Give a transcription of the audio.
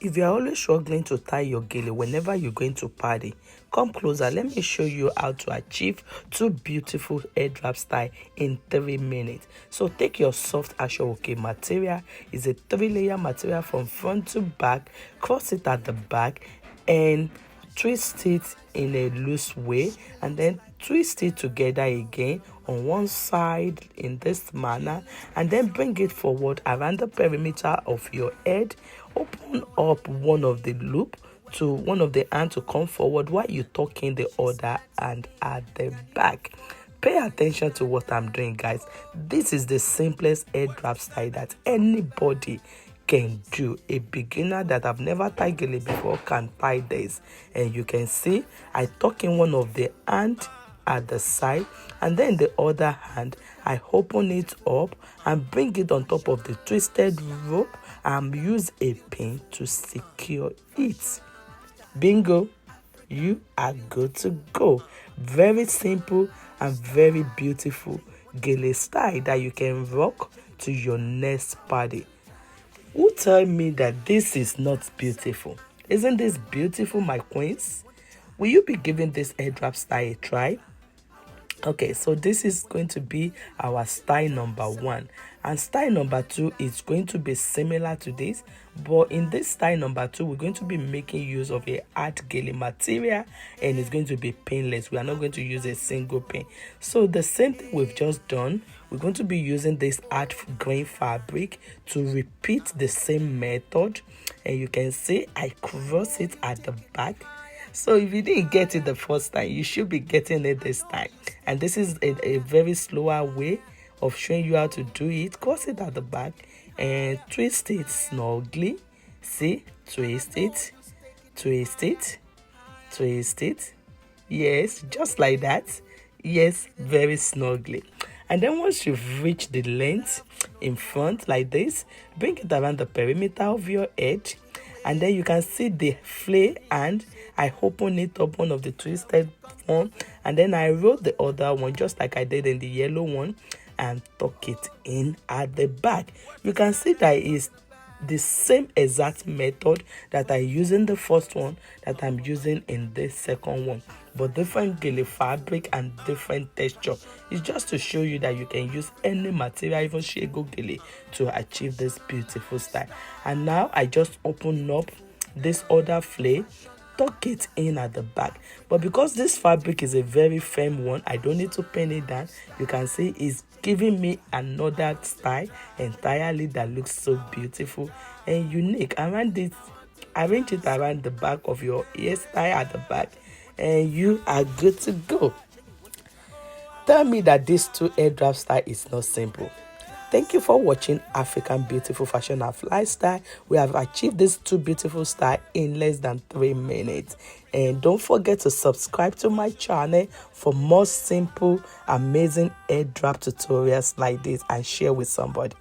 If you're always struggling to tie your gele whenever you're going to party, come closer. Let me show you how to achieve two beautiful head wrap style in 3 minutes. So take your soft ashoke material. It's a 3-layer material from front to back. Cross it at the back and twist it in a loose way, and then twist it together again on one side in this manner, and then bring it forward around the perimeter of your head. Open up one of the loop to one of the hand to come forward while you tucking the other hand at the back. Pay attention to what I'm doing, guys. This is the simplest head wrap style that anybody can do. A beginner that have never tied gele before can tie this. And you can see I tuck in one of the hand at the side, and then the other hand I open it up and bring it on top of the twisted rope and use a pin to secure it. Bingo, you are good to go. Very simple and very beautiful gele style that you can rock to your next party. Who tell me that this is not beautiful? Isn't this beautiful, my queens? Will you be giving this head wrap style a try? Okay, so this is going to be our style number 1, and style number 2 is going to be similar to this, but in this style number 2 we're going to be making use of a hard gele material, and it's going to be pinless. We are not going to use a single pin. So the same thing we've just done, we're going to be using this hard grain fabric to repeat the same method, and you can see I cross it at the back. So if you didn't get it the first time, you should be getting it this time. And this is a very slower way of showing you how to do it. Cross it at the back and twist it snugly. See, twist it, twist it, twist it. Yes, just like that. Yes, very snugly. And then once you've reached the length in front like this, bring it around the perimeter of your head. And then you can see the flay, and I open it up, one of the twisted one, and then I roll the other one just like I did in the yellow one and tuck it in at the back. You can see that it's the same exact method that I use in the first one that I'm using in the second one, but different gele fabric and different texture. It's just to show you that you can use any material, even shego gele, to achieve this beautiful style. And now I just open up this other flay, tuck it in at the back, but because this fabric is a very firm one, I don't need to pin it down. You can see it's giving me another style entirely that looks so beautiful and unique. Around it, arrange it around the back of your hairstyle at the back, and you are good to go. Tell me that this two head wrap style is not simple. Thank you for watching African Beautiful Fashion and Lifestyle. We have achieved this two beautiful style in less than 3 minutes. And don't forget to subscribe to my channel for more simple, amazing head wrap tutorials like this, and share with somebody.